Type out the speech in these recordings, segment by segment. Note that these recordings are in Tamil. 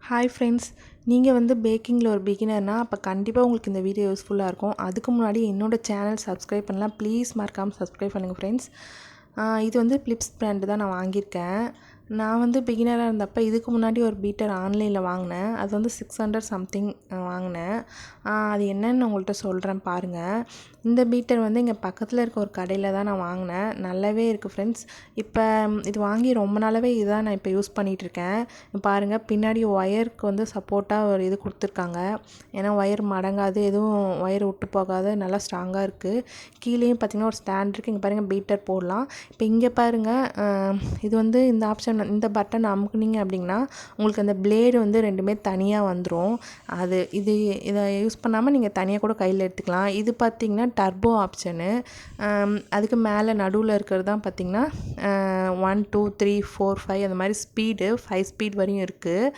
ஹாய் ஃப்ரெண்ட்ஸ், நீங்கள் வந்து பேக்கிங்கில் ஒரு பிகினர்னால் அப்போ கண்டிப்பாக உங்களுக்கு இந்த வீடியோ யூஸ்ஃபுல்லாக இருக்கும். அதுக்கு முன்னாடி என்னோடய சேனல் சப்ஸ்கிரைப் பண்ணலாம், ப்ளீஸ் மறக்காமல் சப்ஸ்கிரைப் பண்ணுங்கள் ஃப்ரெண்ட்ஸ். இது வந்து பிலிப்ஸ் பிராண்டு தான் நான் வாங்கியிருக்கேன். நான் வந்து பிகினராக இருந்தப்போ இதுக்கு முன்னாடி ஒரு பீட்டர் ஆன்லைனில் வாங்கினேன். அது வந்து 600 சம்திங் வாங்கினேன். அது என்னன்னு உங்கள்கிட்ட சொல்கிறேன் பாருங்கள். இந்த பீட்டர் வந்து இங்கே பக்கத்தில் இருக்க ஒரு கடையில் தான் நான் வாங்கினேன். நல்லாவே இருக்குது ஃப்ரெண்ட்ஸ். இப்போ இது வாங்கி ரொம்ப நாளாகவே இதுதான் நான் இப்போ யூஸ் பண்ணிகிட்ருக்கேன். பாருங்கள், பின்னாடி ஒயருக்கு வந்து சப்போர்ட்டாக ஒரு இது கொடுத்துருக்காங்க. ஏன்னா ஒயர் மடங்காது, எதுவும் ஒயர் விட்டு போகாது, நல்லா ஸ்ட்ராங்காக இருக்குது. கீழேயும் பார்த்திங்கன்னா ஒரு ஸ்டாண்ட் இருக்குது. இங்கே பாருங்கள், பீட்டர் போடலாம். இப்போ இங்கே பாருங்கள், இது வந்து இந்த ஆப்ஷன், இந்த பட்டன் அமுக்குனீங்க அப்படின்னா உங்களுக்கு அந்த பிளேடு வந்து ரெண்டுமே தனியாக வந்துடும். இதை யூஸ் பண்ணாமல் நீங்கள் தனியாக கூட கையில் எடுத்துக்கலாம். இது பார்த்திங்கன்னா டர்போ ஆப்ஷனு. அதுக்கு மேலே நடுவில் இருக்கிறது தான் பார்த்திங்கன்னா 1 2 3 4 5 அந்த மாதிரி ஸ்பீடு 5 ஸ்பீட் வரையும் இருக்குது.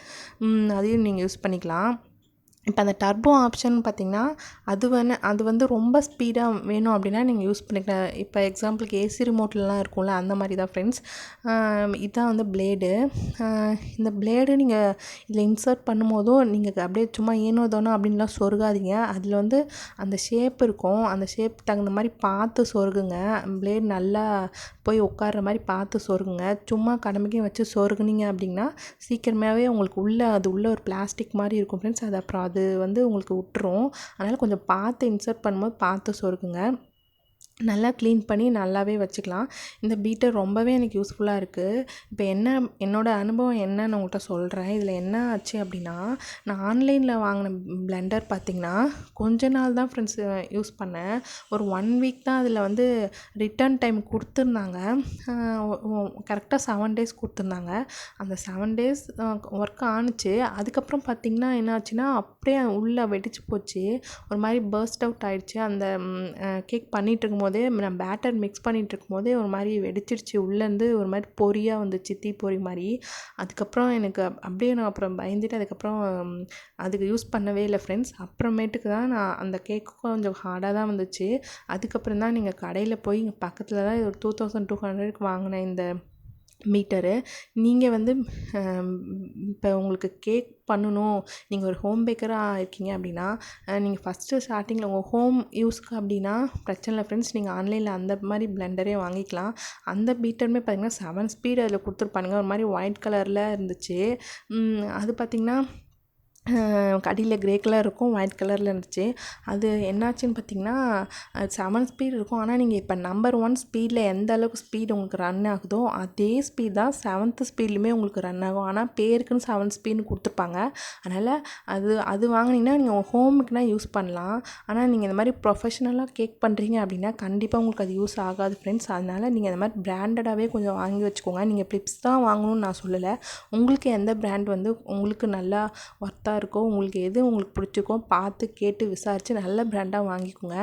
அதையும் நீங்கள் யூஸ் பண்ணிக்கலாம். இப்போ அந்த டர்போ ஆப்ஷன் பார்த்திங்கன்னா அது வந்து ரொம்ப ஸ்பீடாக வேணும் அப்படின்னா நீங்கள் யூஸ் பண்ணிக்கலாம். இப்போ எக்ஸாம்பிளுக்கு ஏசி ரிமோட்லலாம் இருக்கும்ல, அந்த மாதிரி தான் ஃப்ரெண்ட்ஸ். இதுதான் வந்து பிளேடு. இந்த பிளேடு நீங்கள் இதில் இன்சர்ட் பண்ணும்போதும் நீங்கள் அப்படியே சும்மா ஏனோ தானோ அப்படின்லாம் சொருகாதீங்க. அதில் வந்து அந்த ஷேப் இருக்கும், அந்த ஷேப் தகுந்த மாதிரி பார்த்து சொருகுங்க. பிளேடு நல்லா போய் உட்கார்ற மாதிரி பார்த்து சொருகுங்க. சும்மா கடமைக்கும் வச்சு சொருகுனீங்க அப்படின்னா சீக்கிரமாகவே உங்களுக்கு அது உள்ளே ஒரு பிளாஸ்டிக் மாதிரி இருக்கும் ஃப்ரெண்ட்ஸ். அப்புறம் அது வந்து உங்களுக்கு விட்டுரும். அதனால் கொஞ்சம் பார்த்து இன்சர்ட் பண்ணும்போது பார்த்து சொருகுங்க. நல்லா க்ளீன் பண்ணி நல்லாவே வச்சுக்கலாம். இந்த பீட்டர் ரொம்பவே எனக்கு யூஸ்ஃபுல்லாக இருக்குது. இப்போ என்னோடய அனுபவம் என்னன்னு உங்கள்கிட்ட சொல்கிறேன். இதில் என்ன ஆச்சு அப்படின்னா, நான் ஆன்லைனில் வாங்கின பிளெண்டர் பார்த்திங்கன்னா கொஞ்ச நாள் தான் ஃப்ரெண்ட்ஸ் யூஸ் பண்ணேன். ஒரு 1 வீக் தான் அதில் வந்து ரிட்டர்ன் டைம் கொடுத்துருந்தாங்க. கரெக்டாக 7 டேஸ் கொடுத்துருந்தாங்க. அந்த 7 டேஸ் ஒர்க் ஆணுச்சு. அதுக்கப்புறம் பார்த்திங்கன்னா என்ன ஆச்சுன்னா, அப்படியே உள்ளே வெடிச்சு போச்சு. ஒரு மாதிரி பர்ஸ்ட் அவுட் ஆகிடுச்சு. அந்த கேக் பண்ணிகிட்டு இருக்கும்போதே, நான் பேட்டர் மிக்ஸ் பண்ணிகிட்டு இருக்கும்போதே ஒரு மாதிரி வெடிச்சிருச்சு. உள்ளேருந்து ஒரு மாதிரி பொரியாக வந்துச்சு, தீ பொறி மாதிரி. அதுக்கப்புறம் எனக்கு அப்படியே நான் அப்புறம் பயந்துட்டு அதுக்கப்புறம் அதுக்கு யூஸ் பண்ணவே இல்லை ஃப்ரெண்ட்ஸ். அப்புறமேட்டுக்கு தான் நான் அந்த கேக்கு கொஞ்சம் ஹார்டாக தான் வந்துச்சு. அதுக்கப்புறம் தான் நீங்கள் கடையில் போய் இங்கே பக்கத்தில் தான் ஒரு 2200க்கு வாங்கினேன் இந்த மீட்டரு. நீங்கள் வந்து இப்போ உங்களுக்கு கேக் பண்ணணும், நீங்கள் ஒரு ஹோம் பேக்கராக இருக்கீங்க அப்படின்னா, நீங்கள் ஃபஸ்ட்டு ஸ்டார்டிங்கில் உங்கள் ஹோம் யூஸ்க்கு அப்படின்னா பிரச்சனை இல்லை ஃப்ரெண்ட்ஸ். நீங்கள் ஆன்லைனில் அந்த மாதிரி பிளெண்டரே வாங்கிக்கலாம். அந்த பீட்டருமே பார்த்திங்கன்னா 7 ஸ்பீடு அதில் கொடுத்துருப்பானுங்க. ஒரு மாதிரி ஒயிட் கலரில் இருந்துச்சு. அது பார்த்திங்கன்னா அடியில் கிரே கலர் இருக்கும், ஒயிட் கலரில் இருந்துச்சு. அது என்னாச்சுன்னு பார்த்திங்கன்னா 7 ஸ்பீட் இருக்கும். ஆனால் நீங்கள் இப்போ நம்பர் 1 ஸ்பீடில் எந்த அளவுக்கு ஸ்பீடு உங்களுக்கு ரன் ஆகுதோ அதே ஸ்பீட் தான் 7th ஸ்பீட்லையுமே உங்களுக்கு ரன் ஆகும். ஆனால் பேருக்குன்னு 7 ஸ்பீடுன்னு கொடுத்துருப்பாங்க. அதனால் அது வாங்கினீங்கன்னா நீங்கள் ஹோமுக்குனா யூஸ் பண்ணலாம். ஆனால் நீங்கள் இந்த மாதிரி ப்ரொஃபஷ்னலாக கேக் பண்ணுறீங்க அப்படின்னா கண்டிப்பாக உங்களுக்கு அது யூஸ் ஆகாது ஃப்ரெண்ட்ஸ். அதனால் நீங்கள் இந்த மாதிரி பிராண்டடாகவே கொஞ்சம் வாங்கி வச்சுக்கோங்க. நீங்கள் பிலிப்ஸ் தான் வாங்கணும்னு நான் சொல்லலை. உங்களுக்கு எந்த பிராண்ட் வந்து உங்களுக்கு நல்லா ஒர்த்தாக இருக்கோ, உங்களுக்கு எது உங்களுக்கு பிடிச்சிருக்கோ பார்த்து கேட்டு விசாரித்து நல்ல பிராண்டாக வாங்கிக்கோங்க.